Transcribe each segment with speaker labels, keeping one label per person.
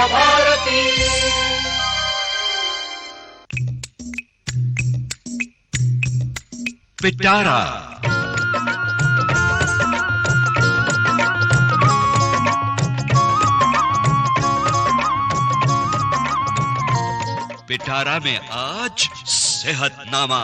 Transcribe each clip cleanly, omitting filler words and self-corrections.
Speaker 1: भारती।
Speaker 2: पिटारा पिटारा में आज सेहतनामा।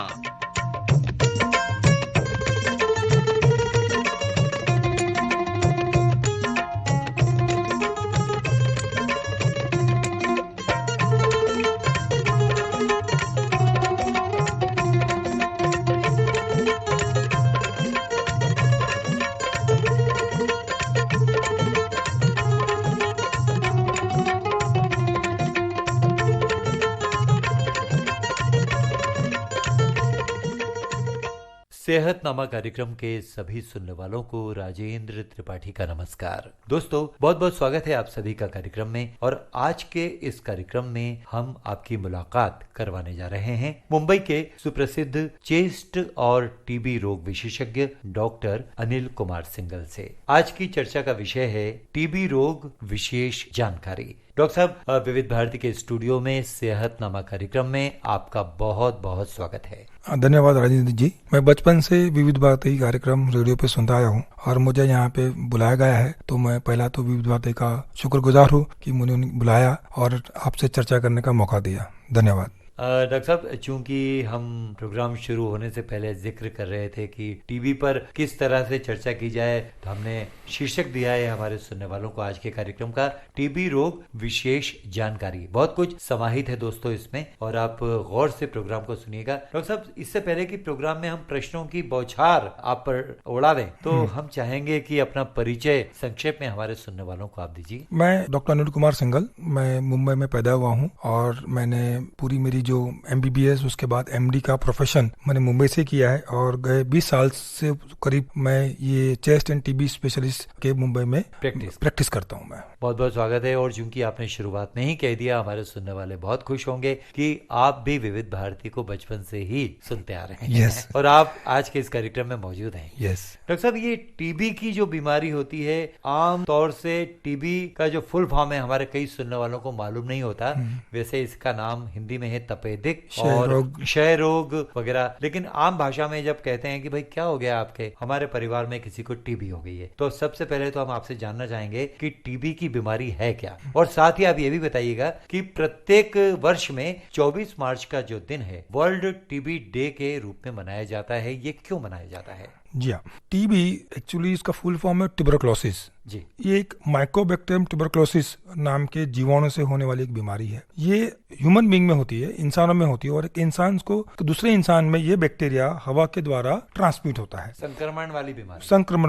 Speaker 3: सेहतनामा कार्यक्रम के सभी सुनने वालों को राजेंद्र त्रिपाठी का नमस्कार। दोस्तों, बहुत बहुत स्वागत है आप सभी का कार्यक्रम में। और आज के इस कार्यक्रम में हम आपकी मुलाकात करवाने जा रहे हैं मुंबई के सुप्रसिद्ध चेस्ट और टीबी रोग विशेषज्ञ डॉक्टर अनिल कुमार सिंघल से। आज की चर्चा का विषय है टीबी रोग विशेष जानकारी। डॉक्टर साहब, विविध भारती के स्टूडियो में सेहतनामा कार्यक्रम में आपका बहुत बहुत स्वागत है।
Speaker 4: धन्यवाद राजेंद्र जी। मैं बचपन से विविध भारती कार्यक्रम रेडियो पे सुनता आया हूँ और मुझे यहाँ पे बुलाया गया है, तो मैं पहला तो विविध भारती का शुक्रगुजार हूँ कि मुझे बुलाया और आपसे चर्चा करने का मौका दिया। धन्यवाद।
Speaker 3: डॉक्टर साहब, चूंकि हम प्रोग्राम शुरू होने से पहले जिक्र कर रहे थे कि टीबी पर किस तरह से चर्चा की जाए, तो हमने शीर्षक दिया है हमारे सुनने वालों को आज के कार्यक्रम का, टीबी रोग विशेष जानकारी। बहुत कुछ समाहित है दोस्तों इसमें, और आप गौर से प्रोग्राम को सुनिएगा। डॉक्टर साहब, इससे पहले कि प्रोग्राम में हम प्रश्नों की बौछार आप पर उड़ा दें, तो हम चाहेंगे कि अपना परिचय संक्षेप में हमारे सुनने वालों को आप दीजिए।
Speaker 4: मैं डॉक्टर अनिल कुमार सिंघल, मैं मुंबई में पैदा हुआ हूँ और मैंने पूरी मेरी जो MBBS उसके बाद MD का प्रोफेशन मैंने मुंबई से किया है, और गए 20 साल से करीब मैं ये चेस्ट एंड टीबी स्पेशलिस्ट के मुंबई में प्रैक्टिस करता हूँ मैं।
Speaker 3: बहुत बहुत स्वागत है। और चूंकि आपने शुरुआत में ही कह दिया, हमारे सुनने वाले बहुत खुश होंगे कि आप भी विविध भारती को बचपन से ही सुनते आ रहे हैं।
Speaker 4: yes.
Speaker 3: और आप आज के इस कार्यक्रम में मौजूद हैं।
Speaker 4: yes.
Speaker 3: डॉक्टर साहब, ये टीबी की जो बीमारी होती है, आम तौर से टीबी का जो फुल फॉर्म है हमारे कई सुनने वालों को मालूम नहीं होता। वैसे इसका नाम हिंदी में है तपेदिक और क्षय रोग वगैरह, लेकिन आम भाषा में जब कहते हैं कि भाई क्या हो गया आपके, हमारे परिवार में किसी को टीबी हो गई है, तो सबसे पहले तो हम आपसे जानना चाहेंगे कि टीबी की बीमारी है क्या, और साथ ही आप ये भी बताइएगा कि प्रत्येक वर्ष में 24 मार्च का जो दिन है वर्ल्ड टीबी डे के रूप में मनाया जाता है, ये क्यों मनाया जाता है?
Speaker 4: जी हाँ, टीबी एक्चुअली इसका फुल फॉर्म है ट्यूबरक्लोसिस जी। ये एक माइकोबैक्टीरियम ट्यूबरक्लोसिस नाम के जीवाणु से होने वाली एक बीमारी है। ये ह्यूमन बीइंग में होती है, इंसानों में होती है, और एक इंसान को दूसरे इंसान में ये बैक्टीरिया हवा के द्वारा ट्रांसमिट होता है। संक्रमण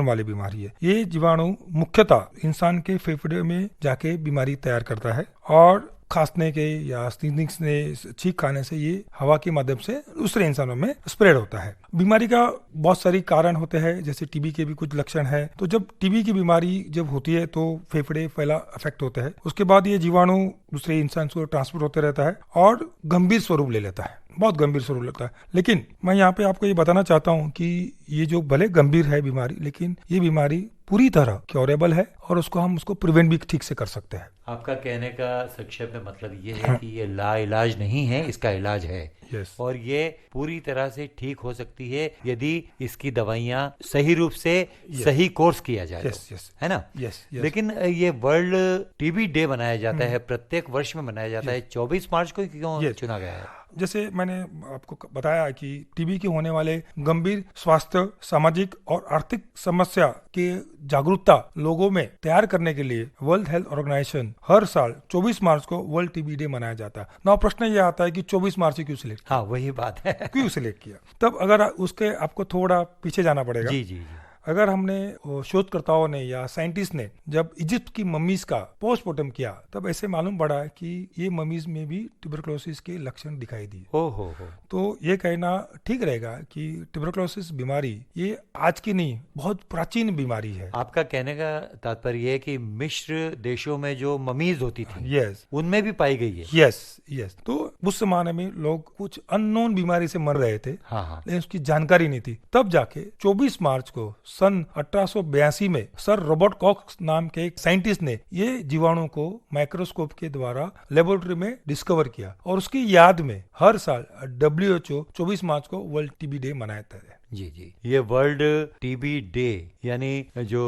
Speaker 4: वाली बीमारी है। ये जीवाणु मुख्यतः इंसान के फेफड़े में जाके बीमारी तैयार करता है, और खांसने के या स्नीजिंग से, छींक खाने से ये हवा के माध्यम से दूसरे इंसानों में स्प्रेड होता है। बीमारी का बहुत सारी कारण होते हैं, जैसे टीबी के भी कुछ लक्षण है। तो जब टीबी की बीमारी जब होती है तो फेफड़े पहला अफेक्ट होते हैं, उसके बाद ये जीवाणु दूसरे इंसान को ट्रांसफर होते रहता है और गंभीर स्वरूप ले लेता है, बहुत गंभीर स्वरूप लेता है। लेकिन मैं यहाँ पे आपको ये बताना चाहता हूँ कि ये जो भले गंभीर है बीमारी, लेकिन ये बीमारी पूरी तरह क्योरेबल है और उसको प्रिवेंट भी ठीक से कर सकते हैं।
Speaker 3: आपका कहने का संक्षेप में मतलब ये है कि ये लाइलाज नहीं है, इसका इलाज है।
Speaker 4: yes.
Speaker 3: और ये पूरी तरह से ठीक हो सकती है यदि इसकी दवाइयाँ सही रूप से सही कोर्स किया जाए।
Speaker 4: yes.
Speaker 3: है ना?
Speaker 4: yes.
Speaker 3: लेकिन ये वर्ल्ड टीबी डे मनाया जाता है, प्रत्येक वर्ष में मनाया जाता है। 24 मार्च को क्यों चुना गया है?
Speaker 4: जैसे मैंने आपको बताया कि टीबी के होने वाले गंभीर स्वास्थ्य, सामाजिक और आर्थिक समस्या के जागरूकता लोगों में तैयार करने के लिए वर्ल्ड हेल्थ ऑर्गेनाइजेशन हर साल 24 मार्च को वर्ल्ड टीबी डे मनाया जाता है। ना प्रश्न ये आता है कि 24 मार्च क्यों सिलेक्ट?
Speaker 3: हाँ, वही बात है।
Speaker 4: क्यों सिलेक्ट किया? तब अगर उसके आपको थोड़ा पीछे जाना पड़ेगा।
Speaker 3: जी।
Speaker 4: अगर हमने शोधकर्ताओं ने या साइंटिस्ट ने जब इजिप्ट की मम्मीज का पोस्टमार्टम किया, तब ऐसे मालूम पड़ा कि ये मम्मीज में भी ट्यूबरक्लोसिस के लक्षण दिखाई दिए।
Speaker 3: हो।
Speaker 4: तो ये कहना ठीक रहेगा कि ट्यूबरक्लोसिस बीमारी ये आज की नहीं, बहुत प्राचीन बीमारी है।
Speaker 3: आपका कहने का तात्पर्य है कि मिस्र देशों में जो मम्मीज होती थी,
Speaker 4: यस,
Speaker 3: उनमें भी पाई गई है।
Speaker 4: यस। तो उस जमाने में लोग कुछ अननोन बीमारी से मर रहे थे,
Speaker 3: हाँ।
Speaker 4: लेकिन उसकी जानकारी नहीं थी। तब जाके 24 मार्च को सन 1882 में सर रॉबर्ट कॉक्स नाम के एक साइंटिस्ट ने ये जीवाणु को माइक्रोस्कोप के द्वारा लेबोरेटरी में डिस्कवर किया, और उसकी याद में हर साल WHO 24 मार्च को वर्ल्ड टीबी डे मनाता है।
Speaker 3: जी जी, ये वर्ल्ड टीबी डे यानी जो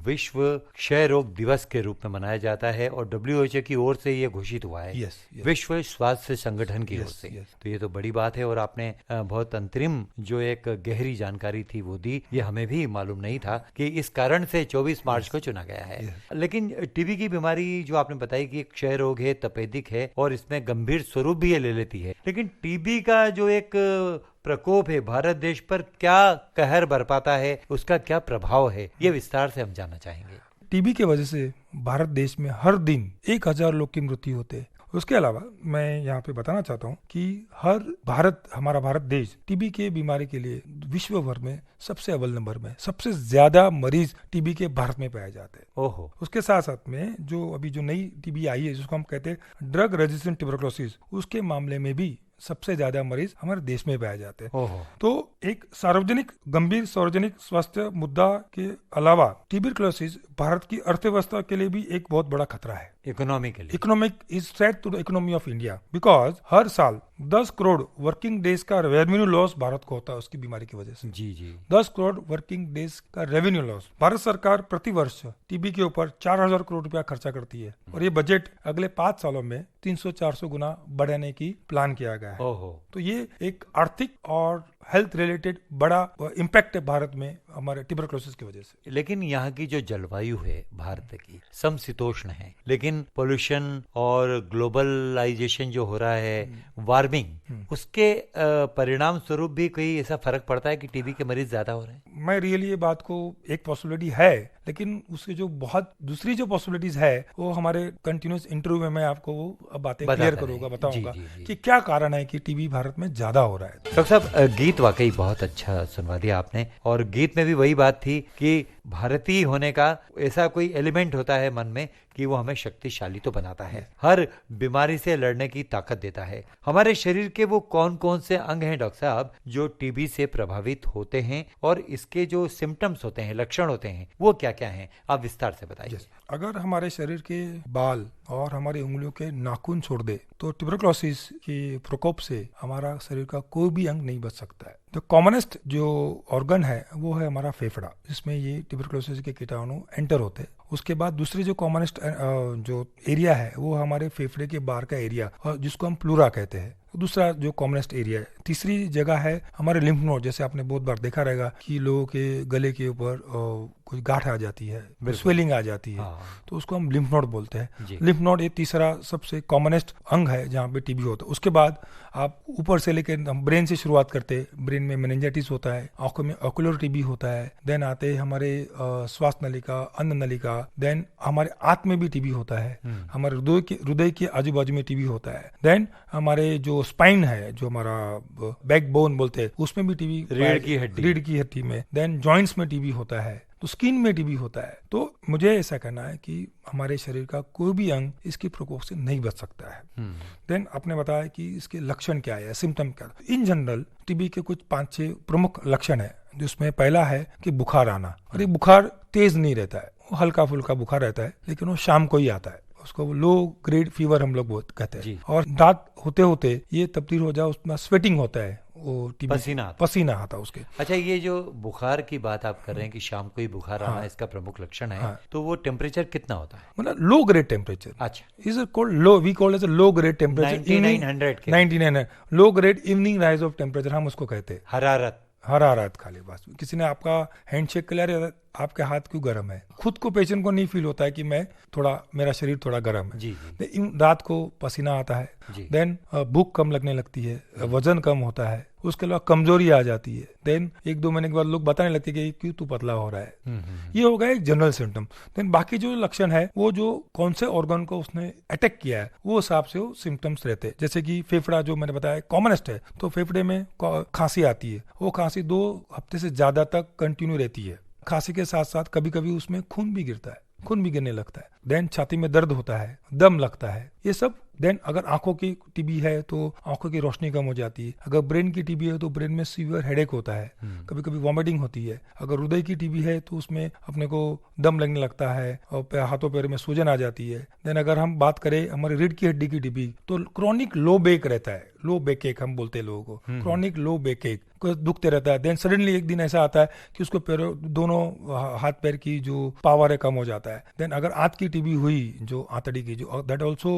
Speaker 3: विश्व क्षय रोग दिवस के रूप में मनाया जाता है, और WHO की ओर से ये घोषित हुआ है, विश्व स्वास्थ्य संगठन की ओर से। तो ये तो बड़ी बात है, और आपने बहुत अंतरिम जो एक गहरी जानकारी थी वो दी, ये हमें भी मालूम नहीं था कि इस कारण से 24 मार्च को चुना गया है। लेकिन टीबी की बीमारी जो आपने बताई कि क्षय रोग है, तपेदिक है, और इसमें गंभीर स्वरूप भी ये ले लेती है, लेकिन टीबी का जो एक प्रकोप है भारत देश पर क्या कहर बरपाता है, उसका क्या प्रभाव है, ये विस्तार से हम जानना चाहेंगे।
Speaker 4: टीबी की वजह से भारत देश में हर दिन 1000 लोग की मृत्यु होते हैं। उसके अलावा मैं यहाँ पे बताना चाहता हूँ कि हमारा भारत देश टीबी के बीमारी के लिए विश्व भर में सबसे अव्वल नंबर में, सबसे ज्यादा मरीज टीबी के भारत में पाए जाते हैं।
Speaker 3: ओहो। उसके
Speaker 4: साथ साथ में जो नई टीबी आई है, जिसको हम कहते हैं ड्रग रेजिस्टेंट ट्यूबरकुलोसिस, उसके मामले में भी सबसे ज्यादा मरीज हमारे देश में पाए जाते हैं। तो एक गंभीर सार्वजनिक स्वास्थ्य मुद्दा के अलावा ट्यूबरकुलोसिस भारत की अर्थव्यवस्था के लिए भी एक बहुत बड़ा खतरा है। Economic is threat to the economy of India, because हर साल 10 करोड़ वर्किंग डेज का रेवेन्यू लॉस भारत को होता है उसकी बीमारी की वजह से।
Speaker 3: जी जी,
Speaker 4: 10 करोड़ वर्किंग डेज का रेवेन्यू लॉस। भारत सरकार प्रति वर्ष टीबी के ऊपर 4000 करोड़ रुपया खर्चा करती है, और ये बजट अगले 5 सालों में 300-400 गुना बढ़ाने की प्लान किया गया है। तो ये एक आर्थिक और हेल्थ रिलेटेड बड़ा इम्पैक्ट है भारत में हमारे ट्यूबरकुलोसिस की वजह से।
Speaker 3: लेकिन यहाँ की जो जलवायु है भारत की समशीतोष्ण है, लेकिन पोल्यूशन और ग्लोबलाइजेशन जो हो रहा है, वार्मिंग, उसके परिणाम स्वरूप भी कोई ऐसा फर्क पड़ता है कि टीबी के मरीज ज्यादा हो रहे हैं?
Speaker 4: मैं रियली ये बात को एक पॉसिबिलिटी है, लेकिन उसके जो बहुत दूसरी जो पॉसिबिलिटीज है वो हमारे कंटिन्यूस इंटरव्यू में मैं आपको वो बातें क्लियर करूंगा, बताऊंगा कि क्या कारण है कि टीबी भारत में ज्यादा हो रहा है।
Speaker 3: डॉक्टर साहब, गीत वाकई बहुत अच्छा सुनवा दिया आपने, और गीत में भी वही बात थी कि भारतीय होने का ऐसा कोई एलिमेंट होता है मन में कि वो हमें शक्तिशाली तो बनाता है, हर बीमारी से लड़ने की ताकत देता है। हमारे शरीर के वो कौन कौन से अंग हैं डॉक्टर साहब जो टीबी से प्रभावित होते हैं, और इसके जो सिम्टम्स होते हैं, लक्षण होते हैं, वो क्या क्या हैं, आप विस्तार से बताइए।
Speaker 4: अगर हमारे शरीर के बाल और हमारी उंगलियों के नाखून छोड़ दे तो ट्यूबरकुलोसिस के प्रकोप से हमारा शरीर का कोई भी अंग नहीं बच सकता है। तो कॉमनेस्ट जो ऑर्गन है वो है हमारा फेफड़ा, जिसमें ये ट्यूबरकुलोसिस के कीटाणु एंटर होते हैं। उसके बाद दूसरी जो कॉमनेस्ट जो एरिया है वो हमारे फेफड़े के बाहर का एरिया, और जिसको हम प्लूरा कहते हैं, दूसरा जो कॉमनेस्ट एरिया है। तीसरी जगह है हमारे लिम्फ नोड, जैसे आपने बहुत बार देखा रहेगा कि लोगों के गले के ऊपर कुछ गांठ आ जाती है, स्वेलिंग आ जाती है, तो उसको हम लिम्फ नोड बोलते हैं। लिम्फ नोड ये तीसरा सबसे कॉमनेस्ट अंग है जहाँ पे टीबी होता है। उसके बाद आप ऊपर से लेकर ब्रेन से शुरुआत करते हैं, ब्रेन में मेनिंजाइटिस होता है, आंखों में ऑक्यूलर टीबी होता है, देन आते हैं हमारे श्वास नलिका, अन्न नलिका, देन हमारे आंत में भी टीबी होता है, हमारे हृदय के आजू बाजू में टीबी होता है, देन हमारे जो स्पाइन है, जो हमारा बैक बोन बोलते हैं, उसमें भी टीबी, रीढ़ की हड्डी में, देन जॉइंट्स में टीबी होता है, तो स्किन में टीबी होता है। तो मुझे ऐसा कहना है कि हमारे शरीर का कोई भी अंग इसके प्रकोप से नहीं बच सकता है। देन आपने बताया कि इसके लक्षण क्या है, सिम्टम क्या है। इन जनरल टीबी के कुछ 5-6 प्रमुख लक्षण है, जिसमें पहला है कि बुखार आना, और ये बुखार तेज नहीं रहता है, वो हल्का फुल्का बुखार रहता है, लेकिन वो शाम को ही आता है, उसको लो ग्रेड फीवर हम लोग कहते हैं। और दांत होते होते ये तब्दील हो जाए, उसमें स्वेटिंग होता है, वो पसीना आता है उसके।
Speaker 3: अच्छा, ये जो बुखार की बात आप कर रहे हैं कि शाम को ही बुखार आना इसका प्रमुख लक्षण है, तो वो टेम्परेचर कितना होता है?
Speaker 4: मतलब लो ग्रेड टेम्परेचर।
Speaker 3: अच्छा,
Speaker 4: is called low, we called as low grade temperature, 9900 low grade evening rise of temperature हम उसको कहते हैं। हरारत खाली बस, किसी ने आपका हैंडशेक कर लिया, आपके हाथ क्यों गर्म है, खुद को पेशेंट को नहीं फील होता है कि मेरा शरीर थोड़ा गर्म है। रात को पसीना आता है, देन भूख कम लगने लगती है, वजन कम होता है, उसके अलावा कमजोरी आ जाती है, देन 1-2 महीने के बाद लोग बताने लगते हैं कि क्यों तू पतला हो रहा है। ये हो गया एक जनरल सिम्टम। देन बाकी जो लक्षण है वो जो कौन से ऑर्गन को उसने अटैक किया है वो हिसाब से वो सिम्टम्स रहते हैं। जैसे कि फेफड़ा जो मैंने बताया कॉमनेस्ट है, तो फेफड़े में खांसी आती है, वो खांसी 2 हफ्ते से ज्यादा तक कंटिन्यू रहती है। खांसी के साथ साथ कभी कभी उसमें खून भी गिरने लगता है। देन छाती में दर्द होता है, दम लगता है, ये सब देन अगर आंखों की टीबी है तो आंखों की रोशनी कम हो जाती है। अगर ब्रेन की टीबी है तो ब्रेन में सीवियर हेडेक होता है, कभी कभी वॉमिटिंग होती है। अगर हृदय की टीबी है तो उसमें अपने को दम लगने लगता है और हाथों पैर में सूजन आ जाती है। देन अगर हम बात करें हमारी रीढ़ की हड्डी की टीबी तो क्रॉनिक लो बैक रहता है, लो बैक एक हम बोलते हैं लोगों को, क्रॉनिक लो बैक एक को दुखते रहता है। देन सडनली एक दिन ऐसा आता है कि उसको पैरों दोनों हाथ पैर की जो पावर है कम हो जाता है। देन अगर आंत की टीबी हुई, जो आंतड़ी की, जो दैट ऑल्सो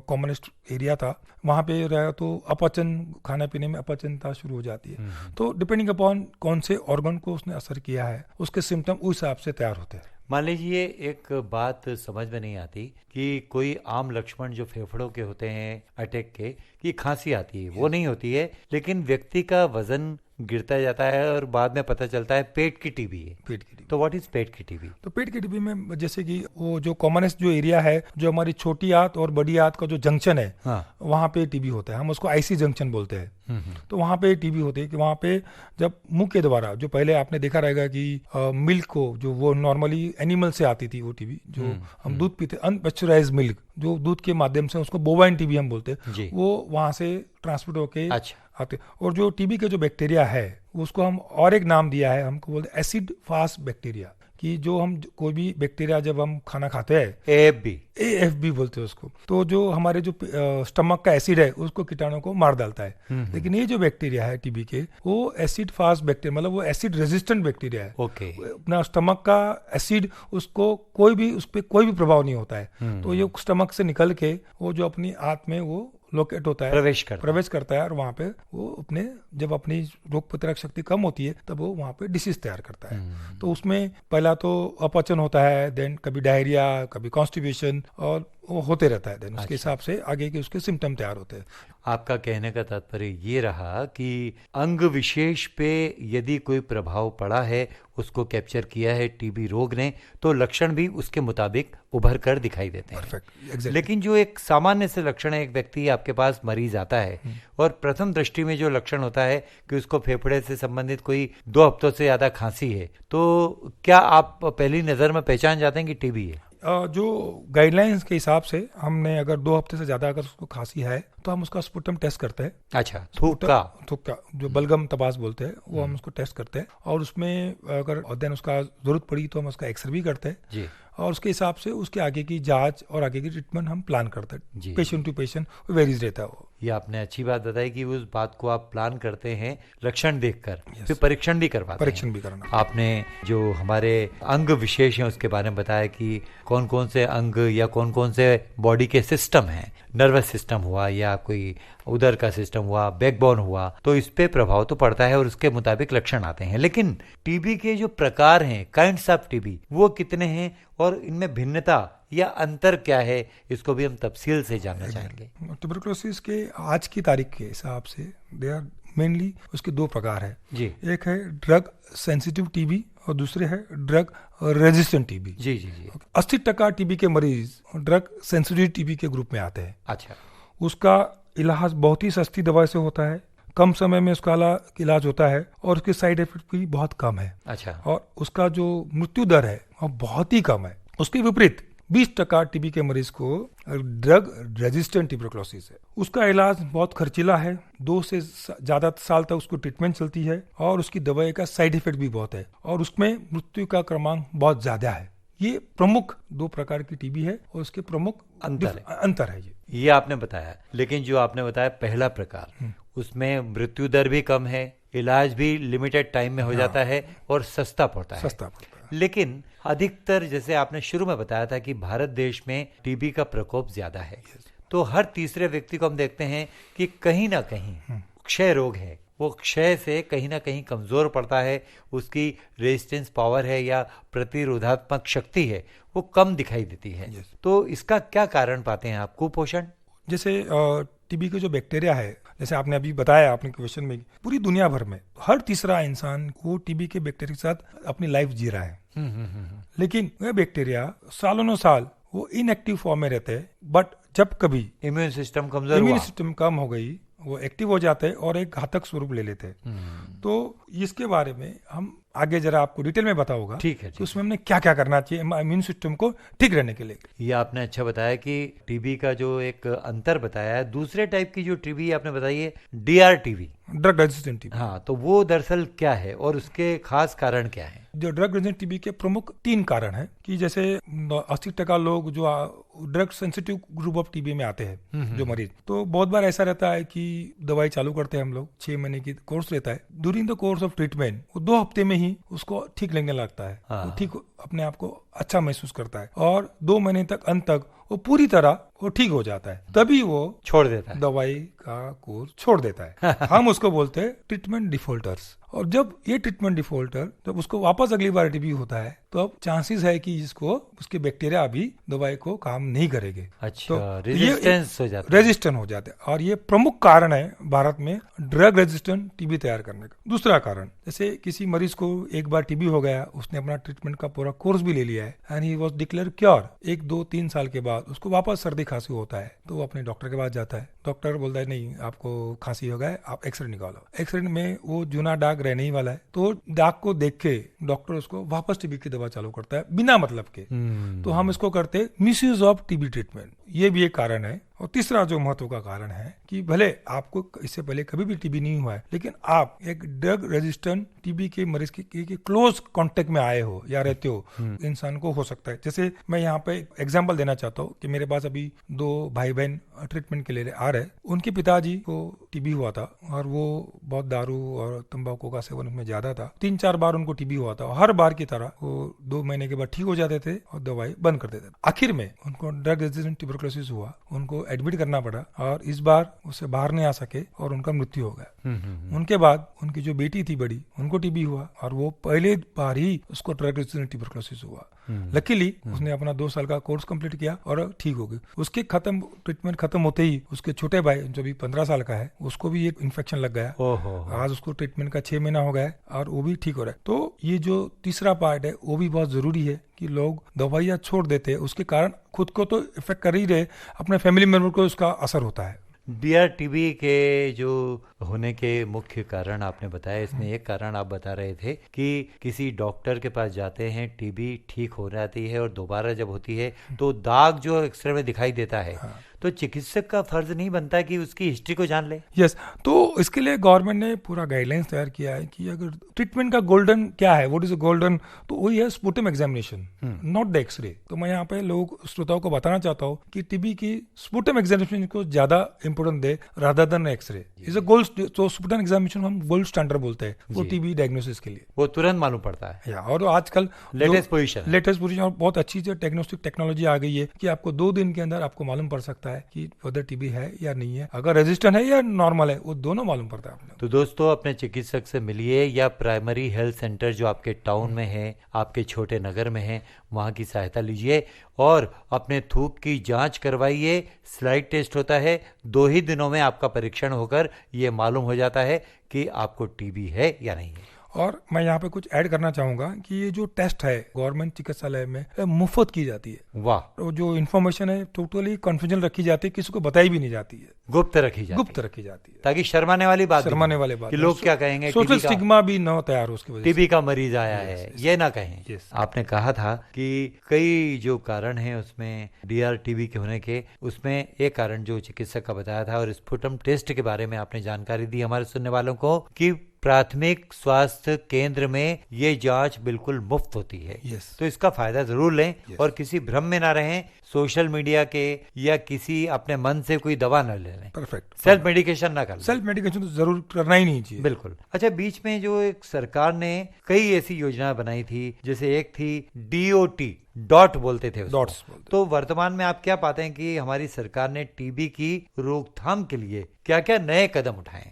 Speaker 4: कॉमनेस्ट एरिया था, वहां पे रहा तो अपचन, खाने पीने में अपचनता शुरू हो जाती है। तो डिपेंडिंग अपॉन कौन से ऑर्गन को उसने असर किया है उसके सिम्टम उस हिसाब से तैयार होते हैं।
Speaker 3: मान लीजिए एक बात समझ में नहीं आती कि कोई आम लक्षण जो फेफड़ों के होते हैं अटैक के, कि खांसी आती है, वो नहीं होती है, लेकिन व्यक्ति का वजन गिरता जाता है और बाद में पता चलता है पेट की टीबी है।
Speaker 4: पेट की टीबी,
Speaker 3: तो व्हाट इज पेट की टीबी?
Speaker 4: तो पेट की टीबी में जैसे कि वो जो कॉमनेस्ट जो एरिया है, जो हमारी छोटी आंत और बड़ी आंत का जो जंक्शन है,
Speaker 3: हाँ।
Speaker 4: वहां पे टीबी होता है। हम उसको आईसी जंक्शन बोलते हैं। तो वहां पे टीबी होती है कि वहां पे जब मुंह के द्वारा, जो पहले आपने देखा रहेगा कि मिल्क को, जो वो नॉर्मली एनिमल से आती थी वो टीबी, जो हम दूध पीते, अनपेस्चराइज्ड मिल्क, जो दूध के माध्यम से, उसको बोवाइन टीबी हम बोलते हैं, वो वहां से ट्रांसमिट होके आते। और जो टीबी के जो बैक्टीरिया है उसको हम और एक नाम दिया है, हमको बोलते हैं एसिड फास्ट बैक्टीरिया, कि जो हम कोई भी बैक्टीरिया जब हम खाना खाते हैं, AFB बोलते हैं उसको, तो जो हमारे जो स्टमक का एसिड है उसको कीटाणु को मार डालता है। लेकिन ये जो बैक्टीरिया है टीबी के, वो एसिड फास्ट बैक्टीरिया, मतलब वो एसिड रेजिस्टेंट बैक्टीरिया है। अपना स्टमक का एसिड उसको उस पर कोई भी प्रभाव नहीं होता है। तो ये स्टमक से निकल के वो जो अपनी आंत में वो लोकेट होता है, प्रवेश करता है, और वहां पे वो जब अपनी रोग प्रतिरोधक शक्ति कम होती है तब वो वहां पे डिसीज तैयार करता है। तो उसमें पहला तो अपचन होता है, देन कभी डायरिया, कभी कॉन्स्टिपेशन, और वो होते रहता है। देन उसके हिसाब से आगे के उसके सिम्टम तैयार होते हैं।
Speaker 3: आपका कहने का तात्पर्य ये रहा कि अंग विशेष पे यदि कोई प्रभाव पड़ा है, उसको कैप्चर किया है टीबी रोग ने, तो लक्षण भी उसके मुताबिक उभर कर दिखाई देते हैं।
Speaker 4: exactly.
Speaker 3: लेकिन जो एक सामान्य से लक्षण है, एक व्यक्ति आपके पास मरीज आता है और प्रथम दृष्टि में जो लक्षण होता है कि उसको फेफड़े से संबंधित कोई 2 हफ्तों से ज्यादा खांसी है, तो क्या आप पहली नजर में पहचान जाते हैं कि टीबी है?
Speaker 4: जो गाइडलाइंस के हिसाब से हमने अगर 2 हफ्ते से ज्यादा अगर उसको खांसी है तो हम उसका स्पुटम टेस्ट करते हैं।
Speaker 3: अच्छा, थूक का
Speaker 4: जो बलगम तपास बोलते हैं, वो हम उसको टेस्ट करते हैं, और उसमें अगर देन उसका जरूरत पड़ी तो हम उसका एक्सरे भी करते हैं जी। और उसके हिसाब से उसके आगे की जांच और आगे की ट्रीटमेंट हम प्लान करते हैं। पेशेंट टू पेशेंट वेरीज रहता है वो।
Speaker 3: ये आपने अच्छी बात बताई कि उस बात को आप प्लान करते हैं लक्षण देखकर, फिर परीक्षण भी करवाते हैं। आपने जो हमारे अंग विशेष हैं उसके बारे में बताया कि कौन कौन से अंग या कौन कौन से बॉडी के सिस्टम हैं, नर्वस सिस्टम हुआ या कोई उदर का सिस्टम हुआ, बैकबोन हुआ, तो इस पे प्रभाव तो पड़ता है और उसके मुताबिक लक्षण आते हैं। लेकिन टीबी के जो प्रकार हैं, काइंड्स ऑफ टीबी, वो कितने हैं और इनमें भिन्नता या अंतर क्या है, इसको भी हम तफसील से जानना चाहेंगे।
Speaker 4: ट्यूबरकुलोसिस के आज की तारीख के हिसाब से दे आर मेनली उसके 2 प्रकार है जी। एक है ड्रग सेंसिटिव टीबी और दूसरे है ड्रग रेजिस्टेंट टीबी
Speaker 3: जी जी जी।
Speaker 4: 80% टीबी के मरीज ड्रग सेंसिटिव टीबी के ग्रुप में आते हैं।
Speaker 3: अच्छा।
Speaker 4: उसका इलाज बहुत ही सस्ती दवाई से होता है, कम समय में उसका इलाज होता है और उसके साइड इफेक्ट भी बहुत कम है।
Speaker 3: अच्छा।
Speaker 4: और उसका जो मृत्यु दर है वो बहुत ही कम है। उसके विपरीत 20% टीबी के मरीज को ड्रग रेजिस्टेंट ट्यूबरकुलोसिस है। उसका इलाज बहुत खर्चीला है, 2 से ज्यादा साल तक उसको ट्रीटमेंट चलती है और उसकी दवाई का साइड इफेक्ट भी बहुत है और उसमें मृत्यु का क्रमांक बहुत ज्यादा है। ये प्रमुख 2 प्रकार की टीबी है और उसके प्रमुख अंतर है।
Speaker 3: ये आपने बताया, लेकिन जो आपने बताया पहला प्रकार, उसमें मृत्यु दर भी कम है, इलाज भी लिमिटेड टाइम में हो जाता है और सस्ता पड़ता है। लेकिन अधिकतर, जैसे आपने शुरू में बताया था कि भारत देश में टीबी का प्रकोप ज्यादा है, तो हर तीसरे व्यक्ति को हम देखते हैं कि कहीं ना कहीं क्षय रोग है, वो क्षय से कहीं ना कहीं कमजोर पड़ता है, उसकी रेजिस्टेंस पावर है या प्रतिरोधात्मक शक्ति है वो कम दिखाई देती है। तो इसका क्या कारण पाते हैं आप? कुपोषण?
Speaker 4: जैसे टीबी के जो बैक्टीरिया है, जैसे आपने अभी बताया अपने क्वेश्चन में, पूरी दुनिया भर में हर तीसरा इंसान वो टीबी के बैक्टीरिया के साथ अपनी लाइफ जी रहा है। लेकिन वह बैक्टीरिया सालों साल वो इनएक्टिव फॉर्म में रहते हैं, बट जब कभी
Speaker 3: इम्यून सिस्टम कम हो गई
Speaker 4: वो एक्टिव हो जाते हैं और एक घातक स्वरूप ले लेते हैं। तो इसके बारे में हम आगे जरा आपको डिटेल में बताऊंगा।
Speaker 3: ठीक है।
Speaker 4: तो उसमें हमने क्या क्या करना चाहिए इम्यून सिस्टम को ठीक रहने के लिए।
Speaker 3: ये आपने अच्छा बताया कि टीबी का जो एक अंतर बताया है। दूसरे टाइप की जो टीबी आपने बताई है DRTB,
Speaker 4: ड्रग रेजिस्टेंट टीबी।
Speaker 3: हाँ, तो वो दरअसल क्या है और उसके खास कारण क्या है?
Speaker 4: जो ड्रग रेजिस्टेंट टीबी के प्रमुख 3 कारण हैं कि जैसे 80% लोग जो drug sensitive group of TB में आते हैं जो मरीज, तो बहुत बार ऐसा रहता है कि दवाई चालू करते हैं हम लोग, 6 महीने की कोर्स रहता है। During the course of treatment वो 2 हफ्ते में ही उसको ठीक लगने लगता है, वो ठीक अपने आप को अच्छा महसूस करता है और 2 महीने तक अंत तक वो पूरी तरह वो ठीक हो जाता है, तभी वो
Speaker 3: छोड़ देता है,
Speaker 4: दवाई का कोर्स छोड़ देता है। हम उसको बोलते हैं ट्रीटमेंट डिफॉल्टर्स। और जब ये ट्रीटमेंट डिफॉल्टर जब उसको वापस अगली बार टीबी होता है तो अब चांसेस है कि इसको उसके बैक्टीरिया अभी दवाई को काम नहीं करेंगे।
Speaker 3: अच्छा,
Speaker 4: तो
Speaker 3: रेजिस्टेंस हो जाता है,
Speaker 4: रेजिस्टेंट हो जाते हैं और ये प्रमुख कारण है भारत में ड्रग रेजिस्टेंट टीबी तैयार करने का। दूसरा कारण, जैसे किसी मरीज को एक बार टीबी हो गया, उसने अपना ट्रीटमेंट का पूरा कोर्स भी ले लिया है and he was declare cure, 1, 2, 3 साल के बाद उसको वापस सर्दी खांसी होता है तो वो अपने डॉक्टर के पास जाता है। डॉक्टर बोलता है नहीं आपको खांसी हो गया है, आप एक्सरे निकालो। एक्सरे में वो जूना दाग रहने ही वाला है, तो दाग को देख के डॉक्टर उसको वापस टीबी की दवा चालू करता है बिना मतलब के। तो हम इसको करते मिसयूज ऑफ टीबी ट्रीटमेंट, ये भी एक कारण है। और तीसरा जो महत्व का कारण है कि भले आपको इससे पहले कभी भी टीबी नहीं हुआ है, लेकिन आप एक ड्रग रेजिस्टेंट टीबी के मरीज के क्लोज कांटेक्ट में आए हो या रहते हो, इंसान को हो सकता है। जैसे मैं यहाँ पे एग्जांपल देना चाहता हूँ कि मेरे पास अभी 2 भाई बहन ट्रीटमेंट के लिए आ रहे। उनके पिताजी को टीबी हुआ था और वो बहुत दारू और तंबाकू का सेवन उसमें ज्यादा था। 3-4 बार उनको टीबी हुआ था, हर बार की तरह वो 2 महीने के बाद ठीक हो जाते थे और दवाई बंद कर देते थे। आखिर में उनको ड्रग रेजिस्टेंट ट्यूबरकुलोसिस हुआ, उनको एडमिट करना पड़ा और इस बार उससे बाहर नहीं आ सके और उनका मृत्यु हो गया। उनके बाद उनकी जो बेटी थी बड़ी, उनको टीबी हुआ और वो पहले बार ही उसको ड्रग रेजिस्टेंट ट्यूबरकुलोसिस हुआ। लकीली उसने अपना 2 साल का कोर्स कंप्लीट किया और ठीक हो गई। उसके ट्रीटमेंट खत्म होते ही उसके छोटे भाई जो भी 15 साल का है, उसको भी एक इन्फेक्शन लग गया। आज उसको ट्रीटमेंट का 6 महीना हो गया और वो भी ठीक हो रहा है। तो ये जो तीसरा पार्ट है वो भी बहुत जरूरी है कि लोग दवाइयाँ छोड़ देते हैं, उसके कारण खुद को तो इफेक्ट कर ही रहे, अपने फैमिली मेंबर को उसका असर होता है।
Speaker 3: DRTB के जो होने के मुख्य कारण आपने बताया, इसमें एक कारण आप बता रहे थे कि किसी डॉक्टर के पास जाते हैं, टीबी ठीक हो जाती है और दोबारा जब होती है तो दाग जो एक्सरे में दिखाई देता है, तो चिकित्सक का फर्ज नहीं बनता कि उसकी हिस्ट्री को जान ले?
Speaker 4: यस, तो इसके लिए गवर्नमेंट ने पूरा गाइडलाइंस तैयार किया है कि अगर ट्रीटमेंट का गोल्डन क्या है, व्हाट इज गोल्डन, तो वही है sputum examination, not the X-ray. तो मैं यहाँ पे लोग श्रोताओं को बताना चाहता हूँ कि टीबी की स्पुटम एग्जामिनेशन को ज्यादा इंपोर्टेंट दे rather than X-ray. Is a gold, तो स्पुटम एग्जामिनेशन हम गोल्ड स्टैंडर्ड बोलते हैं वो टीबी डायग्नोसिस के लिए,
Speaker 3: वो तुरंत मालूम पड़ता है।
Speaker 4: और आजकल
Speaker 3: लेटेस्ट पोजीशन
Speaker 4: और बहुत अच्छी डायग्नोस्टिक टेक्नोलॉजी आ गई है कि आपको 2 दिन के अंदर आपको मालूम पड़ सकता है कि whether टीबी है या नहीं है, अगर रेजिस्टेंट है या नॉर्मल है, वो दोनों मालूम पड़ता है आपने।
Speaker 3: तो दोस्तों, अपने चिकित्सक से मिलिए या प्राइमरी हेल्थ सेंटर जो आपके टाउन में है, आपके छोटे नगर में है, वहाँ की सहायता लीजिए और अपने थूक की जांच करवाइए। स्लाइड टेस्ट होता है, 2 ही दिनों में आपका परीक्षण होकर ये मालूम हो जाता है कि आपको टीबी है या नहीं है।
Speaker 4: और मैं यहाँ पे कुछ ऐड करना चाहूंगा कि ये जो टेस्ट है गवर्नमेंट चिकित्सालय में मुफ्त की जाती है।
Speaker 3: वाह।
Speaker 4: तो जो इन्फॉर्मेशन है टोटली कॉन्फिडेंशियल रखी जाती है, किसी को बताई भी नहीं जाती है,
Speaker 3: गुप्त रखी जाती है, ताकि शर्माने वाली बात
Speaker 4: कि
Speaker 3: लोग क्या कहेंगे,
Speaker 4: सोशल स्टिग्मा भी न तैयार हो उसकी वजह से,
Speaker 3: टीबी का मरीज आया है ये ना कहें। आपने कहा था कि कई जो कारण है उसमें DRTB के होने के, उसमें एक कारण जो चिकित्सक का बताया था और स्पुटम टेस्ट के बारे में आपने जानकारी दी हमारे सुनने वालों को कि प्राथमिक स्वास्थ्य केंद्र में ये जांच बिल्कुल मुफ्त होती है। तो इसका फायदा जरूर लें और किसी भ्रम में ना रहें, सोशल मीडिया के या किसी अपने मन से कोई दवा न ले लें।
Speaker 4: परफेक्ट।
Speaker 3: सेल्फ मेडिकेशन ना करें।
Speaker 4: सेल्फ मेडिकेशन तो जरूर करना ही नहीं चाहिए।
Speaker 3: बिल्कुल। अच्छा, बीच में जो एक सरकार ने कई ऐसी योजनाएं बनाई थी, जैसे एक थी DOT, डॉट बोलते थे उसको। तो वर्तमान में आप क्या पाते हैं कि हमारी सरकार ने टीबी की रोकथाम के लिए क्या क्या नए कदम उठाए?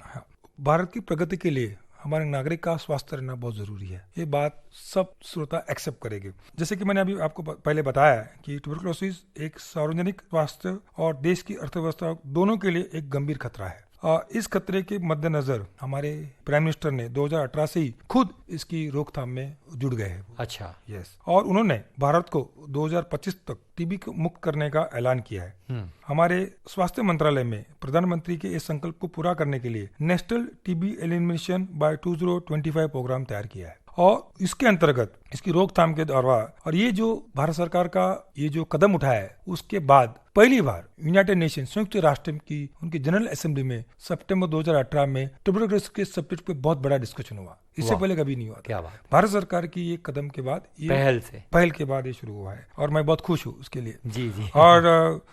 Speaker 4: भारत की प्रगति के लिए हमारे नागरिक का स्वास्थ्य रहना बहुत जरूरी है, ये बात सब श्रोता एक्सेप्ट करेंगे। जैसे कि मैंने अभी आपको पहले बताया कि ट्यूबरकुलोसिस एक सार्वजनिक स्वास्थ्य और देश की अर्थव्यवस्था दोनों के लिए एक गंभीर खतरा है। इस खतरे के मद्देनजर हमारे प्राइम मिनिस्टर ने 2018 से ही खुद इसकी रोकथाम में जुड़ गए हैं।
Speaker 3: अच्छा।
Speaker 4: यस। और उन्होंने भारत को 2025 तक टीबी को मुक्त करने का ऐलान किया है। हमारे स्वास्थ्य मंत्रालय में प्रधानमंत्री के इस संकल्प को पूरा करने के लिए national TB elimination by 2025 programme तैयार किया है और इसके अंतर्गत इसकी रोकथाम के दौरान और ये जो भारत सरकार का ये जो कदम उठाया है उसके बाद पहली बार यूनाइटेड नेशन संयुक्त राष्ट्र की उनकी जनरल असेंबली में सितंबर 2018 में ट्यूबरकुलोसिस के सब्जेक्ट पे बहुत बड़ा डिस्कशन हुआ। इससे पहले कभी नहीं हुआ।
Speaker 3: क्या बात।
Speaker 4: भारत सरकार की ये कदम के बाद ये पहल के बाद ये शुरू हुआ है और मैं बहुत खुश हूँ उसके लिए।
Speaker 3: जी जी।
Speaker 4: और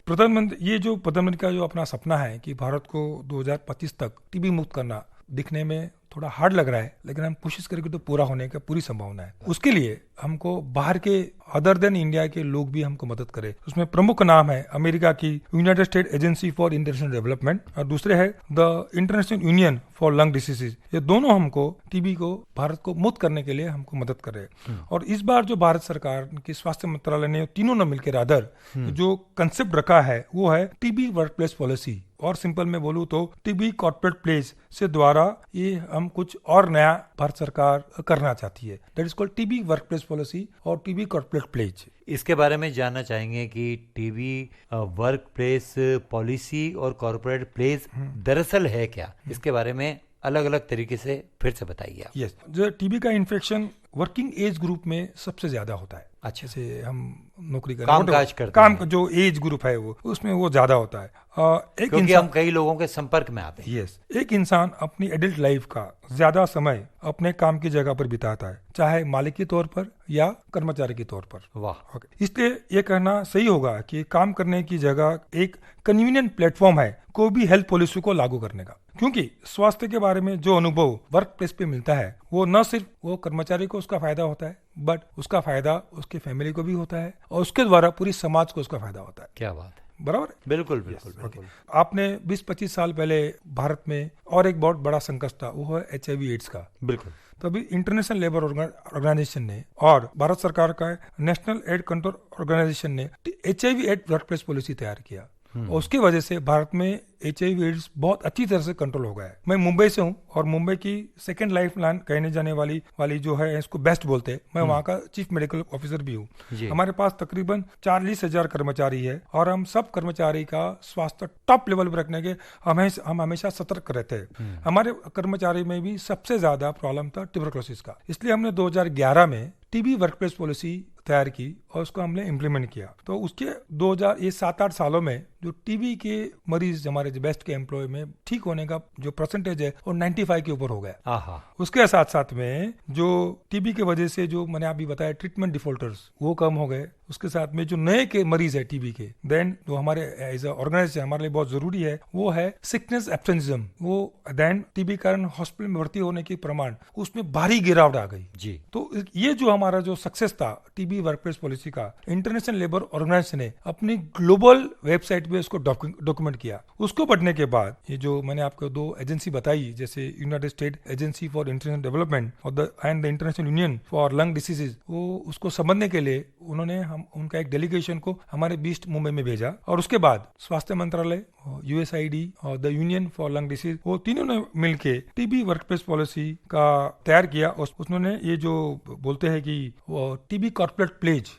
Speaker 4: प्रधानमंत्री ये जो प्रधानमंत्री का जो अपना सपना है कि भारत को 2025 तक टीबी मुक्त करना दिखने में थोड़ा हार्ड लग रहा है, लेकिन हम कोशिश करेंगे तो पूरा होने का पूरी संभावना है। उसके लिए हमको बाहर के अदर देन इंडिया के लोग भी हमको मदद करें। उसमें प्रमुख नाम है अमेरिका की United State agency for international development और दूसरे है the international union for lung diseases. ये दोनों हमको टीबी को भारत को मुक्त करने के लिए हमको मदद कर रहे हैं। और इस बार जो भारत सरकार की स्वास्थ्य मंत्रालय ने तीनों ने मिलकर रादर जो कंसेप्ट रखा है वो है टीबी वर्क प्लेस पॉलिसी, और सिंपल में बोलूं तो टीबी कॉर्पोरेट प्लेस से द्वारा ये हम कुछ और नया भारत सरकार करना चाहती है। That is called TB work place policy और टीबी कॉर्पोरेट प्लेस।
Speaker 3: इसके बारे में जानना चाहेंगे कि टीबी वर्क प्लेस पॉलिसी और कॉर्पोरेट प्लेस दरअसल है क्या, इसके बारे में अलग अलग तरीके से फिर से बताइए।
Speaker 4: यस, जो टीबी का इन्फेक्शन वर्किंग एज ग्रुप में सबसे ज्यादा होता है।
Speaker 3: अच्छा।
Speaker 4: जैसे हम नौकरी करते
Speaker 3: काम
Speaker 4: जो एज ग्रुप है वो उसमें वो ज्यादा होता है।
Speaker 3: क्योंकि हम कई लोगों के संपर्क में आते हैं।
Speaker 4: यस, एक इंसान अपनी एडल्ट लाइफ का ज्यादा समय अपने काम की जगह पर बिताता है, चाहे मालिक के तौर पर या कर्मचारी के तौर पर।
Speaker 3: वाह।
Speaker 4: इसलिए ये कहना सही होगा कि काम करने की जगह एक कन्वीनियंट प्लेटफॉर्म है कोई भी हेल्थ पॉलिसी को लागू करने का, क्योंकि स्वास्थ्य के बारे में जो अनुभव वर्क प्लेस पे मिलता है वो न सिर्फ वो कर्मचारी को उसका फायदा होता है, बट उसका फायदा उसके फैमिली को भी होता है और उसके द्वारा पूरी समाज को उसका फायदा होता है।
Speaker 3: क्या बात है।
Speaker 4: बराबर।
Speaker 3: बिल्कुल बिल्कुल बिल्कुल।
Speaker 4: आपने 20-25 साल पहले भारत में और एक बहुत बड़ा संकट था, वो है HIV एड्स का।
Speaker 3: बिल्कुल।
Speaker 4: तो अभी इंटरनेशनल लेबर ऑर्गेनाइजेशन ने और भारत सरकार का नेशनल एड कंट्रोल ऑर्गेनाइजेशन ने HIV AIDS workplace policy तैयार किया और उसकी वजह से भारत में HIV एड्स बहुत अच्छी तरह से कंट्रोल हो गया है। मैं मुंबई से हूँ और मुंबई की सेकंड लाइफ लाइन कहने जाने वाली जो है इसको बेस्ट बोलते हैं। मैं वहाँ का चीफ मेडिकल ऑफिसर भी हूँ। हमारे पास तकरीबन 40,000 कर्मचारी है और हम सब कर्मचारी का स्वास्थ्य टॉप लेवल पर रखने के हम हमेशा सतर्क रहते हैं। हमारे कर्मचारी में भी सबसे ज्यादा प्रॉब्लम था ट्यूबरकुलोसिस का, इसलिए हमने 2011 में टीबी वर्क प्लेस पॉलिसी तैयार की और उसको हमने इम्प्लीमेंट किया। तो उसके 7-8 सालों में जो टीबी के मरीज हमारे बेस्ट के एम्प्लॉय में ठीक होने का जो परसेंटेज है वो 95 के ऊपर हो गया। उसके साथ साथ में जो टीबी के वजह से जो मैंने अभी बताया ट्रीटमेंट डिफॉल्टर्स वो कम हो गए। उसके साथ में जो नए के मरीज है टीबी के, देन जो हमारे एज अ ऑर्गेनाइजेशन हमारे लिए बहुत जरूरी है वो है सिकनेस एब्सेंटिज्म। वो देन टीबी कारण हॉस्पिटल में भर्ती होने के प्रमाण उसमें भारी गिरावट आ गई जी। तो ये जो हमारा जो सक्सेस था टीबी वर्क प्लेस पॉलिसी का, इंटरनेशनल लेबर ऑर्गेनाइजेशन ने अपनी ग्लोबल वेबसाइट पे उसको डॉक्यूमेंट किया। उसको पढ़ने के बाद ये जो मैंने आपको 2 एजेंसी बताई, जैसे United State agency for international development और and the international union for lung diseases, वो उसको समझने के लिए उन्होंने उनका एक डेलीगेशन को हमारे बीच मुंबई में भेजा और उसके बाद स्वास्थ्य मंत्रालय, USAID और the union for lung disease, वो तीनों ने मिलके टीबी वर्क प्लेस पॉलिसी का तैयार किया। उन्होंने ये जो बोलते हैं कि टीबी कॉर्पोरेट प्लेज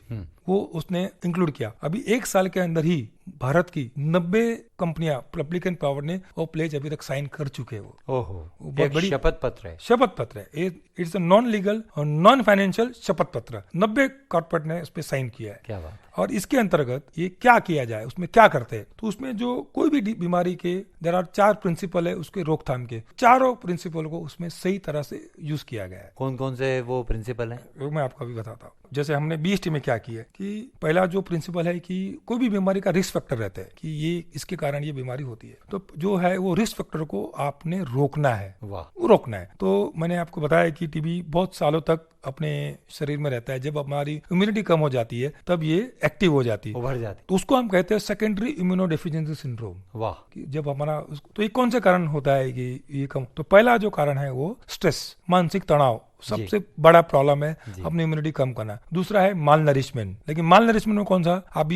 Speaker 4: वो उसने इंक्लूड किया। अभी 1 साल के अंदर ही भारत की 90 कंपनियां पब्लिक एंड पावर ने वो प्लेज अभी तक साइन कर चुके हैं। वो बहुत बड़ी शपथ पत्र है। इट्स अ नॉन लीगल और नॉन फाइनेंशियल शपथ पत्र 90 कॉर्पोरेट ने उस पर साइन किया है।
Speaker 3: क्या बात।
Speaker 4: और इसके अंतर्गत ये क्या किया जाए, उसमें क्या करते हैं, तो उसमें जो कोई भी बीमारी के देयर आर 4 प्रिंसिपल है उसके रोकथाम के, चारों प्रिंसिपल को उसमें सही तरह से यूज किया गया है।
Speaker 3: कौन कौन से वो प्रिंसिपल है
Speaker 4: वो मैं आपको अभी बताता हूँ। जैसे हमने BST में क्या किया कि पहला जो प्रिंसिपल है कि कोई भी बीमारी का रिस्क फैक्टर रहता है कि ये इसके कारण ये बीमारी होती है, तो जो है वो रिस्क फैक्टर को आपने रोकना है। वो रोकना है। तो मैंने आपको बताया कि टीबी बहुत सालों तक अपने शरीर में रहता है। जब हमारी इम्यूनिटी कम हो जाती है तब ये एक्टिव हो जाती है,
Speaker 3: उभर जाती है।
Speaker 4: तो उसको हम कहते हैं सेकेंडरी इम्यूनोडेफिशिएंसी सिंड्रोम।
Speaker 3: वाह।
Speaker 4: जब हमारा तो ये कौन से कारण होता है कि ये कम, तो पहला जो कारण है वो स्ट्रेस, मानसिक तनाव सबसे बड़ा प्रॉब्लम है अपनी इम्यूनिटी कम करना। दूसरा है माल नरिशमेंट। लेकिन माल नरिशमेंट में कौन सा, आप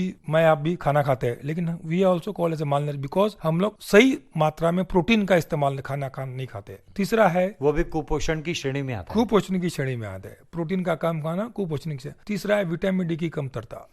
Speaker 4: भी खाना खाते हैं, लेकिन we are also called as a malnourish because हम लोग सही मात्रा में प्रोटीन का इस्तेमाल खाना नहीं खाते। तीसरा है
Speaker 3: वो भी कुपोषण की श्रेणी में आता है,
Speaker 4: कुपोषण की श्रेणी में आता है, प्रोटीन का कम खाना कुपोषण की। तीसरा है विटामिन डी की कमतरता।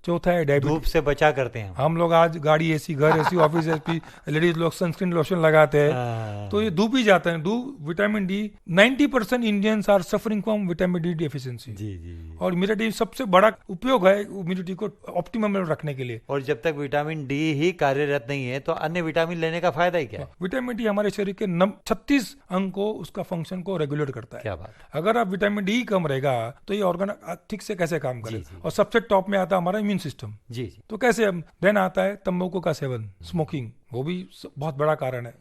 Speaker 4: चौथा है डायबिटीज,
Speaker 3: धूप से बचा करते हैं
Speaker 4: हम लोग। आज गाड़ी एसी, घर एसी, ऑफिस एसी, लेडीज लोग सनस्क्रीन लोशन लगाते हैं, तो ये धूप ही जाता है। Vitamin D 90% Indians are suffering from vitamin D deficiency.
Speaker 3: जी।
Speaker 4: और इम्यूनिटी सबसे बड़ा उपयोग है इम्यूनिटी को ऑप्टिमम में रखने के लिए।
Speaker 3: और जब तक विटामिन डी ही कार्यरत नहीं है तो अन्य विटामिन लेने का फायदा ही क्या है?
Speaker 4: विटामिन डी हमारे शरीर के 36 अंग को, उसका फंक्शन को रेगुलेट करता है।
Speaker 3: क्या बात।
Speaker 4: अगर आप विटामिन डी कम रहेगा तो ये ऑर्गन ठीक से कैसे काम करेगा? और सबसे टॉप में आता है हमारा इम्यून सिस्टम।
Speaker 3: जी।
Speaker 4: तो कैसे हम, देन आता है तंबाकू का सेवन, स्मोकिंग, वो भी बहुत बड़ा कारण है।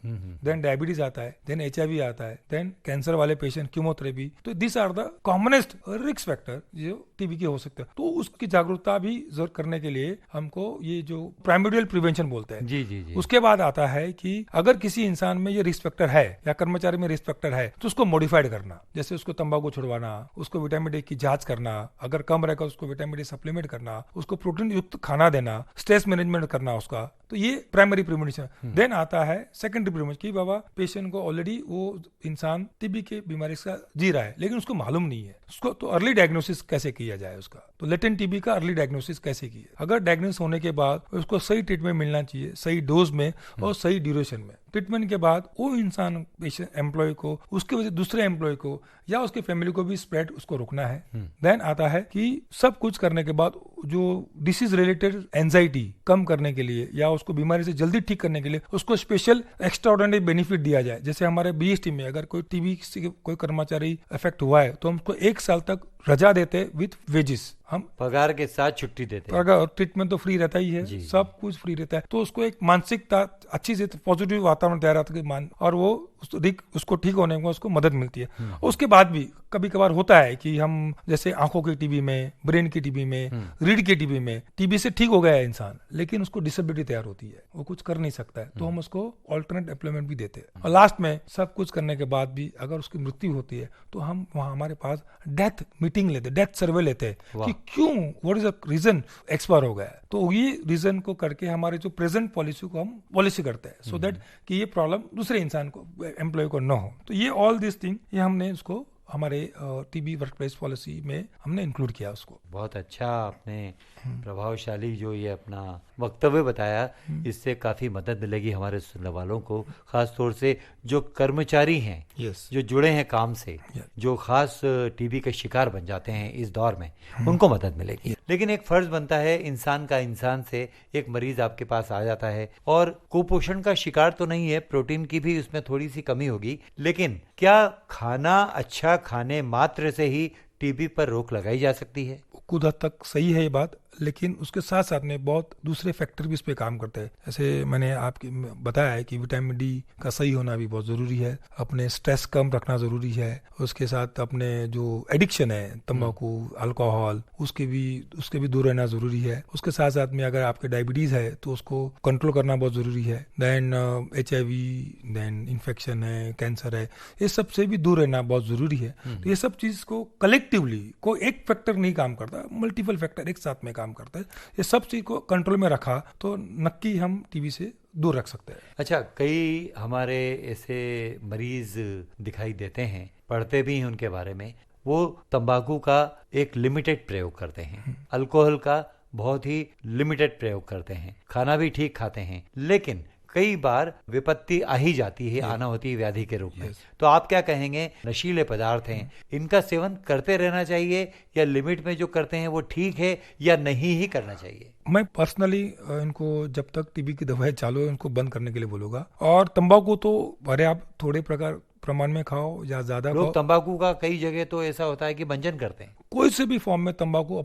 Speaker 4: देन डायबिटीज आता है, देन HIV आता है, देन कैंसर वाले पेशेंट, कीमोथेरेपी। तो this are the commonest risk factor जो टीबी के हो सकते हैं। तो उसकी जागरूकता भी जरूर करने के लिए हमको ये जो प्राइमोडियल प्रिवेंशन बोलते हैं।
Speaker 3: जी।
Speaker 4: उसके बाद आता है कि अगर किसी इंसान में ये रिस्क फैक्टर है या कर्मचारी में रिस्क फैक्टर है तो उसको मॉडिफाइड करना, जैसे उसको तंबाकू छुड़वाना, उसको विटामिन डी की जांच करना, अगर कम रहेगा उसको विटामिन डी सप्लीमेंट करना, उसको प्रोटीन युक्त खाना देना, स्ट्रेस मैनेजमेंट करना उसका। तो ये प्राइमरी प्रिवेंशन। देन आता है सेकेंडरी प्रिवेंशन कि बाबा पेशेंट को ऑलरेडी वो इंसान टीबी के बीमारी से जी रहा है लेकिन उसको मालूम नहीं है, उसको तो अर्ली डायग्नोसिस कैसे किया जाए उसका। तो लेटेंट टीबी का अर्ली डायग्नोसिस कैसे किया, अगर डायग्नोसिस होने के बाद उसको सही ट्रीटमेंट मिलना चाहिए, सही डोज में और सही ड्यूरेशन में। ट्रीटमेंट के बाद वो इंसान पेशेंट एम्प्लॉय को, उसके वजह दूसरे एम्प्लॉय को या उसके फैमिली को भी स्प्रेड उसको रोकना है। देन आता है कि सब कुछ करने के बाद जो डिसीज रिलेटेड एंजाइटी कम करने के लिए या उसको बीमारी से जल्दी ठीक करने के लिए उसको स्पेशल एक्स्ट्राऑर्डिनरी बेनिफिट दिया जाए। जैसे हमारे BST में अगर कोई टीबी से कोई कर्मचारी इफेक्ट हुआ है तो हम उसको 1 साल तक रजा देते विथ वेजेस, हम
Speaker 3: पगार के साथ छुट्टी देते हैं।
Speaker 4: और ट्रीटमेंट तो फ्री रहता ही है, सब कुछ फ्री रहता है। तो उसको एक मानसिकता अच्छी से पॉजिटिव वातावरण तैयार रहता है और वो उसको ठीक होने में उसको मदद मिलती है। उसके बाद भी कभी कभार होता है कि हम जैसे आंखों की टीबी में, ब्रेन की टीबी में, रीढ़ की टीबी में, टीबी से ठीक हो गया है इंसान लेकिन उसको डिसेबिलिटी तैयार होती है, वो कुछ कर नहीं सकता है, तो हम उसको ऑल्टरनेट एम्प्लॉयमेंट भी देते हैं। और लास्ट में सब कुछ करने के बाद भी अगर उसकी मृत्यु होती है तो हम वहाँ हमारे पास डेथ मीटिंग लेते, डेथ सर्वे लेते हैं कि क्यों, what is the reason expire हो गया है। तो ये रीजन को करके हमारे जो प्रेजेंट पॉलिसी को हम पॉलिसी करते हैं सो दैट कि ये प्रॉब्लम दूसरे इंसान को, एम्प्लॉय को न हो। तो ये ऑल दिस थिंग ये हमने उसको हमारे टीबी वर्कप्लेस पॉलिसी में हमने इंक्लूड किया उसको।
Speaker 3: बहुत अच्छा आपने प्रभावशाली जो ये अपना वक्तव्य बताया, इससे काफी मदद मिलेगी हमारे सुनने वालों को, खास तौर से जो कर्मचारी हैं, जो जुड़े हैं काम से, जो खास टीबी के शिकार बन जाते हैं इस दौर में, उनको मदद मिलेगी। लेकिन एक फर्ज बनता है इंसान का, इंसान से एक मरीज आपके पास आ जाता है और कुपोषण का शिकार तो नहीं है, प्रोटीन की भी उसमें थोड़ी सी कमी होगी, लेकिन क्या खाना अच्छा खाने मात्र से ही टीबी पर रोक लगाई जा सकती है?
Speaker 4: कुछ हद तक सही है ये बात, लेकिन उसके साथ साथ में बहुत दूसरे फैक्टर भी इस पे काम करते हैं। जैसे मैंने आपको बताया है कि विटामिन डी का सही होना भी बहुत जरूरी है, अपने स्ट्रेस कम रखना जरूरी है, उसके साथ अपने जो एडिक्शन है तंबाकू, अल्कोहल, उसके भी दूर रहना जरूरी है। उसके साथ साथ में अगर आपके डायबिटीज है तो उसको कंट्रोल करना बहुत जरूरी है। देन HIV, देन इन्फेक्शन है, कैंसर है, ये सब से भी दूर रहना बहुत जरूरी है। तो ये सब चीज को कलेक्टिवली, कोई एक फैक्टर नहीं काम करता, मल्टीपल फैक्टर एक साथ में काम करता है। ये सब चीज को कंट्रोल में रखा तो नक्की हम टीबी से दूर रख सकते हैं।
Speaker 3: अच्छा, कई हमारे ऐसे मरीज दिखाई देते हैं, पढ़ते भी हैं उनके बारे में, वो तंबाकू का एक लिमिटेड प्रयोग करते हैं, अल्कोहल का बहुत ही लिमिटेड प्रयोग करते हैं, खाना भी ठीक खाते हैं, लेकिन कई बार विपत्ति आ ही जाती है, आना होती है व्याधि के रूप में। तो आप क्या कहेंगे, नशीले पदार्थ हैं, इनका सेवन करते रहना चाहिए या लिमिट में जो करते हैं वो ठीक है या नहीं ही करना चाहिए?
Speaker 4: मैं पर्सनली इनको जब तक टीबी की दवाई चालू है उनको बंद करने के लिए बोलूंगा। और तंबाकू तो भले आप थोड़े प्रमाण में खाओ या ज्यादा
Speaker 3: लोग तंबाकू का कई जगह तो ऐसा होता है कि भंजन करते हैं।
Speaker 4: कोई से भी फॉर्म में तंबाकू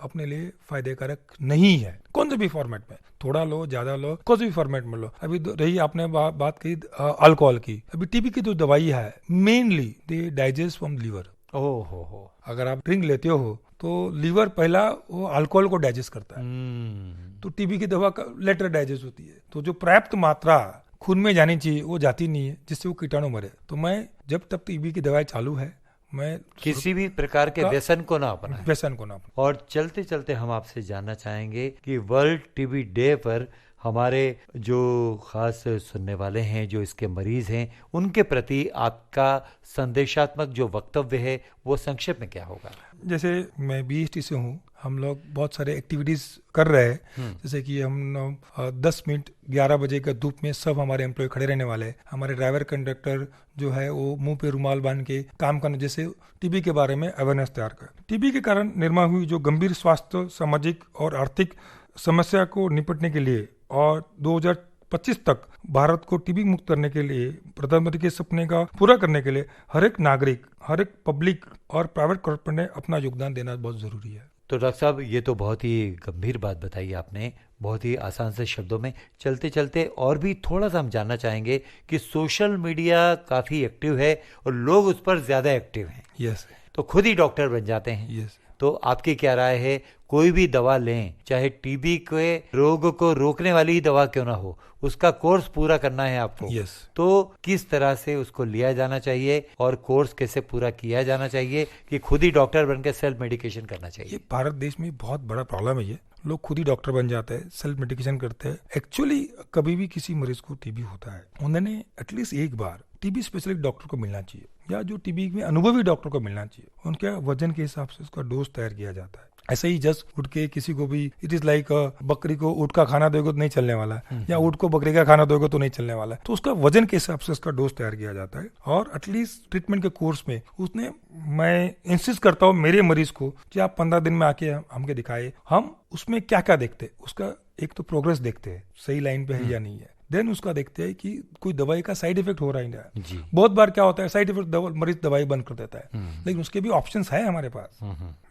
Speaker 4: अपने लिए फायदेकारक नहीं है, कौन से भी फॉर्मेट में, थोड़ा लो ज्यादा लो, कौन से भी फॉर्मेट में लो। अभी रही आपने बात की अल्कोहल की, अभी टीबी की जो दवाई है mainly they digest from liver.
Speaker 3: हो
Speaker 4: अगर आप ड्रिंक लेते हो तो लीवर पहला वो अल्कोहल को डाइजेस्ट करता है, तो टीबी की दवा लेटर डाइजेस्ट होती है। तो जो पर्याप्त मात्रा खून में जानी चाहिए वो जाती नहीं है, जिससे वो कीटाणु मरे। तो मैं जब तक टीबी की दवाई चालू है मैं
Speaker 3: किसी भी प्रकार के व्यसन को ना अपनाएं।
Speaker 4: अपना।
Speaker 3: और चलते चलते हम आपसे जानना चाहेंगे कि वर्ल्ड टीबी डे पर हमारे जो खास सुनने वाले हैं, जो इसके मरीज हैं, उनके प्रति आपका संदेशात्मक जो वक्तव्य है वो संक्षेप में क्या होगा?
Speaker 4: जैसे मैं BST से हूँ, हम लोग बहुत सारे एक्टिविटीज कर रहे हैं, जैसे कि हम 10 मिनट 11 बजे का धूप में सब हमारे एम्प्लॉय खड़े रहने वाले हैं। हमारे ड्राइवर कंडक्टर जो है वो मुंह पे रुमाल बांध के काम करने, जैसे टीबी के बारे में अवेयरनेस तैयार कर। टीबी के कारण निर्माण हुई जो गंभीर स्वास्थ्य, सामाजिक और आर्थिक समस्या को निपटने के लिए और 2025 तक भारत को टीबी मुक्त करने के लिए, प्रधानमंत्री के सपने का पूरा करने के लिए हर एक नागरिक, हर एक पब्लिक और प्राइवेट कॉर्पोरेट ने अपना योगदान देना बहुत जरूरी है।
Speaker 3: तो डॉक्टर साहब, ये तो बहुत ही गंभीर बात बताई आपने, बहुत ही आसान से शब्दों में। चलते चलते और भी थोड़ा सा हम जानना चाहेंगे कि सोशल मीडिया काफ़ी एक्टिव है और लोग उस पर ज़्यादा एक्टिव हैं।
Speaker 4: यस।
Speaker 3: तो खुद ही डॉक्टर बन जाते हैं।
Speaker 4: यस।
Speaker 3: तो आपकी क्या राय है, कोई भी दवा लें, चाहे टीबी के रोग को रोकने वाली ही दवा क्यों ना हो, उसका कोर्स पूरा करना है आपको।
Speaker 4: यस।
Speaker 3: तो किस तरह से उसको लिया जाना चाहिए और कोर्स कैसे पूरा किया जाना चाहिए कि खुद ही डॉक्टर बनकर सेल्फ मेडिकेशन करना चाहिए?
Speaker 4: ये भारत देश में बहुत बड़ा प्रॉब्लम है। ये लोग खुद ही डॉक्टर बन जाते हैं, सेल्फ मेडिकेशन करते हैं। एक्चुअली कभी भी किसी मरीज को टीबी होता है, उन्होंने एटलीस्ट एक बार टीबी स्पेशलिस्ट डॉक्टर को मिलना चाहिए, या जो टीबी में अनुभवी डॉक्टर को मिलना चाहिए। उनके वजन के हिसाब से उसका डोज तैयार किया जाता है। ऐसे ही जस्ट उठ के किसी को भी, इट इज लाइक बकरी को ऊँट का खाना दोगे तो नहीं चलने वाला है, या ऊँट को बकरी का खाना दोगे तो नहीं चलने वाला है। तो उसका वजन के हिसाब से उसका डोज तैयार किया जाता है। और एटलीस्ट ट्रीटमेंट के कोर्स में उसने, मैं इंसिस्ट करता हूँ मेरे मरीज को कि आप 15 दिन में आके हमके दिखाए। हम उसमें क्या क्या देखते हैं, उसका एक तो प्रोग्रेस देखते हैं, सही लाइन पे है या नहीं है। देन उसका देखते हैं कि कोई दवाई का साइड इफेक्ट हो रहा है क्या। बहुत बार क्या होता है, साइड इफेक्ट मरीज दवाई बंद कर देता है, लेकिन उसके भी ऑप्शंस है हमारे पास।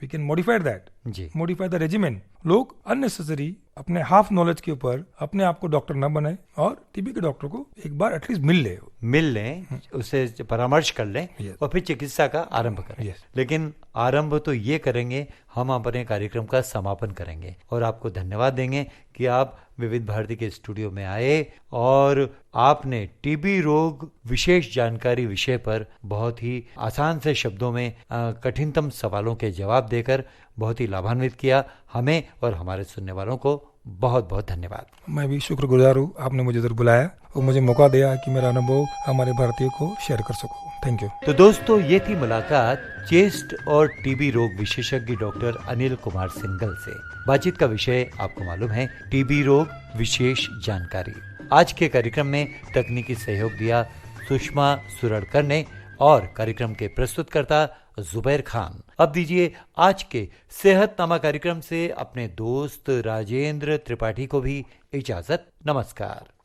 Speaker 4: We can modify that, modify the regimen. लोग अननेसेसरी अपने हाफ नॉलेज के ऊपर अपने आप को डॉक्टर न बनाए और टीबी के डॉक्टर को एक बार एटलीस्ट मिल लें, उससे परामर्श कर लें और फिर चिकित्सा का आरंभ करें। लेकिन आरंभ तो ये करेंगे, हम अपने कार्यक्रम का समापन करेंगे और आपको धन्यवाद देंगे कि आप विविध भारती के स्टूडियो में आए और आपने टीबी रोग विशेष जानकारी विषय पर बहुत ही आसान से शब्दों में कठिनतम सवालों के जवाब देकर बहुत ही लाभान्वित किया। हमें और हमारे सुनने वालों को बहुत बहुत धन्यवाद। मैं भी शुक्रगुजार हूँ, आपने मुझे इधर बुलाया और मुझे मौका दिया कि मेरा अनुभव हमारे भारतीयों को शेयर कर सकूं। Thank you.
Speaker 3: तो दोस्तों, ये थी मुलाकात चेस्ट और टीबी रोग विशेषज्ञ डॉक्टर अनिल कुमार सिंघल से। बातचीत का विषय आपको मालूम है, टीबी रोग विशेष जानकारी। आज के कार्यक्रम में तकनीकी सहयोग दिया सुषमा सुरड़कर ने और कार्यक्रम के प्रस्तुतकर्ता जुबैर खान। अब दीजिए आज के सेहतनामा कार्यक्रम से अपने दोस्त राजेंद्र त्रिपाठी को भी इजाजत। नमस्कार।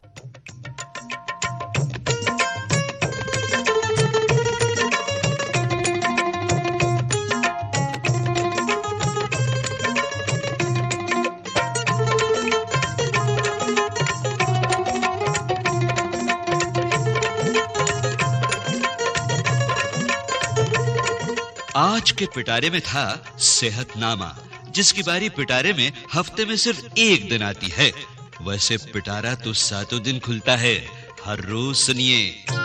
Speaker 2: आज के पिटारे में था सेहतनामा, जिसकी बारी पिटारे में हफ्ते में सिर्फ एक दिन आती है। वैसे पिटारा तो सातों दिन खुलता है। हर रोज सुनिए।